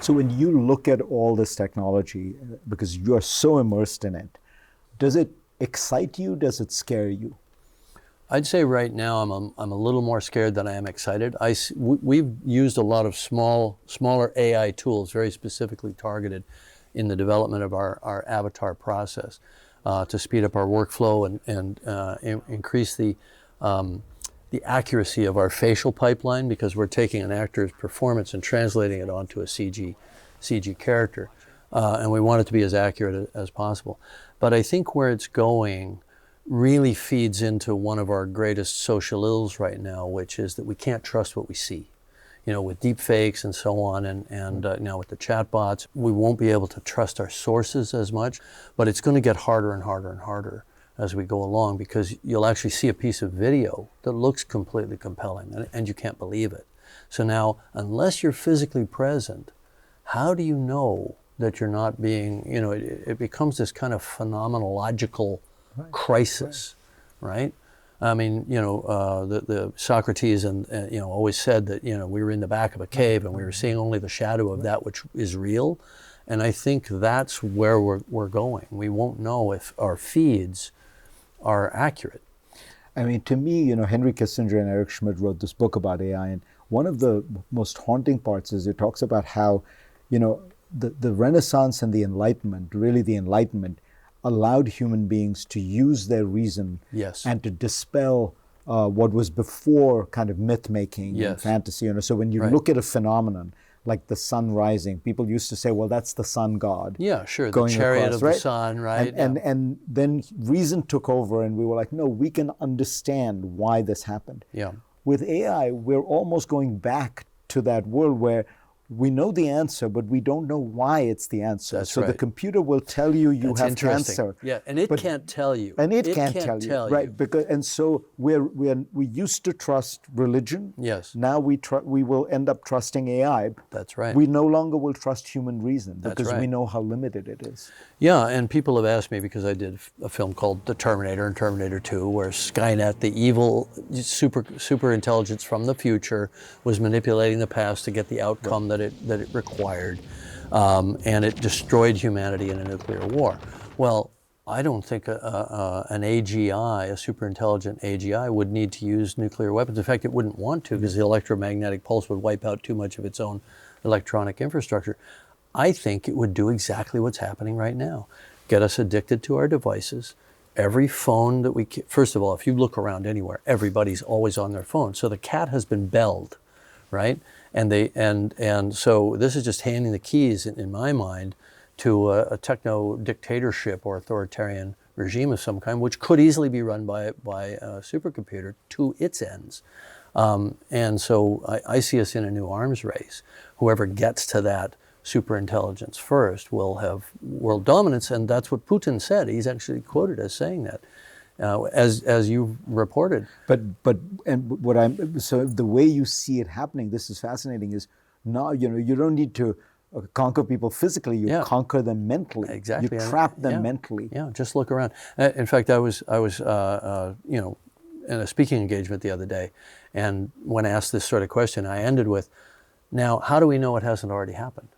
So when you look at all this technology, because you're so immersed in it, does it excite you? Does it scare you? I'd say right now I'm a little more scared than I am excited. We've used a lot of smaller AI tools, very specifically targeted in the development of our Avatar process to speed up our workflow and increase the accuracy of our facial pipeline, because we're taking an actor's performance and translating it onto a CG character. And we want it to be as accurate as possible. But I think where it's going really feeds into one of our greatest social ills right now, which is that we can't trust what we see. You know, with deep fakes and so on, and now with the chatbots, we won't be able to trust our sources as much, but it's going to get harder and harder and harder as we go along, because you'll actually see a piece of video that looks completely compelling and you can't believe it. So now, unless you're physically present, how do you know that you're not being, you know, it becomes this kind of phenomenological crisis, right? I mean, you know, the Socrates and you know, always said that, you know, we were in the back of a cave and we were seeing only the shadow of that which is real. And I think that's where we're going. We won't know if our feeds are accurate. I mean, to me, you know, Henry Kissinger and Eric Schmidt wrote this book about AI, and one of the most haunting parts is it talks about how, you know, the Renaissance and the Enlightenment, really the Enlightenment, allowed human beings to use their reason and to dispel what was before kind of myth-making and fantasy. You know, so when you look at a phenomenon like the sun rising, people used to say, well, that's the sun god. Yeah, sure, the chariot of the sun, right? And then reason took over and we were like, no, we can understand why this happened. Yeah. With AI, we're almost going back to that world where we know the answer, but we don't know why it's the answer. That's so right. the computer will tell you have cancer. Yeah, and it can't tell you. And it can't tell you, right? Because and so we used to trust religion. Yes. Now we will end up trusting AI. That's right. We no longer will trust human reason because That's right. we know how limited it is. Yeah, and people have asked me, because I did a film called The Terminator and Terminator 2, where Skynet, the evil super intelligence from the future, was manipulating the past to get the outcome that it required, and it destroyed humanity in a nuclear war. Well, I don't think an AGI, a super intelligent AGI, would need to use nuclear weapons. In fact, it wouldn't want to, because the electromagnetic pulse would wipe out too much of its own electronic infrastructure. I think it would do exactly what's happening right now. Get us addicted to our devices. Every phone that first of all, if you look around anywhere, everybody's always on their phone. So the cat has been belled, right? And so this is just handing the keys, in my mind, to a techno dictatorship or authoritarian regime of some kind, which could easily be run by a supercomputer to its ends. And so I see us in a new arms race. Whoever gets to that superintelligence first will have world dominance, and that's what Putin said. He's actually quoted as saying that, as you reported. So the way you see it happening, this is fascinating. Is now you don't need to conquer people physically. You conquer them mentally. Exactly. You trap them mentally. Yeah. Just look around. In fact, I was you know, in a speaking engagement the other day, and when asked this sort of question, I ended with, "Now, how do we know it hasn't already happened?"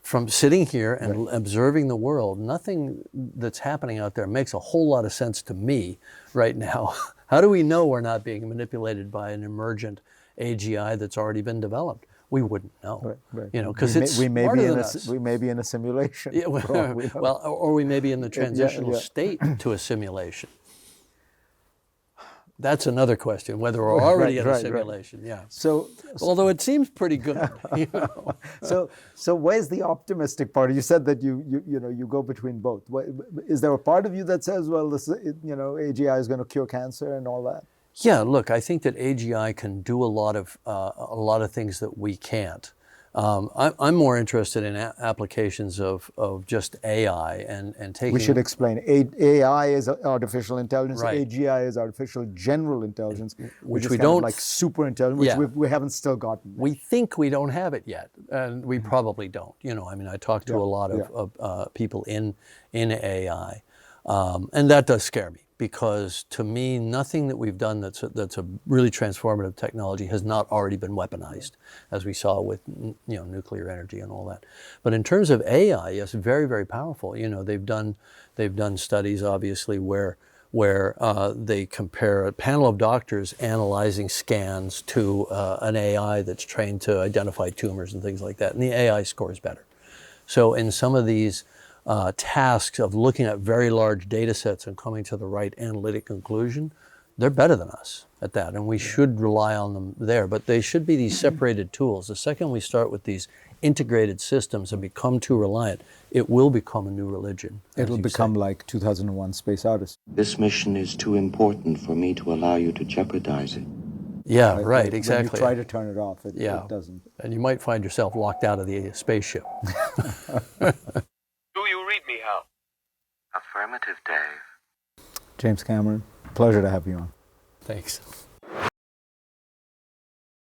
From sitting here and observing the world, nothing that's happening out there makes a whole lot of sense to me right now. How do we know we're not being manipulated by an emergent AGI that's already been developed? We wouldn't know, you know, because it's smarter than us. We may be in a simulation. Yeah, well, or we may be in the transitional state to a simulation. That's another question, whether we're already in a simulation. Yeah. So, although it seems pretty good, you know. So where's the optimistic part? You said that you go between both. Is there a part of you that says, well, this, AGI is going to cure cancer and all that? Yeah. Look, I think that AGI can do a lot of things that we can't. I'm more interested in applications of just AI and taking... We should explain. AI is artificial intelligence. Right. AGI is artificial general intelligence, which is we kind of don't... like super intelligence, which we haven't still gotten. We think we don't have it yet, and we probably don't. You know, I mean, I talk to a lot of people in AI, and that does scare me. because to me, nothing that we've done that's a really transformative technology has not already been weaponized, as we saw with nuclear energy and all that. But in terms of AI, yes, very, very powerful. They've done studies obviously where they compare a panel of doctors analyzing scans to an AI that's trained to identify tumors and things like that, and the AI scores better. So in some of these tasks of looking at very large data sets and coming to the right analytic conclusion, they're better than us at that, and we should rely on them there. But they should be these separated tools. The second we start with these integrated systems and become too reliant, it will become a new religion. It'll become like 2001 Space Odyssey. This mission is too important for me to allow you to jeopardize it. Yeah, right, exactly. When you try to turn it off, it doesn't. And you might find yourself locked out of the spaceship. Do you read me, Hal? Affirmative, Dave. James Cameron, pleasure to have you on. Thanks.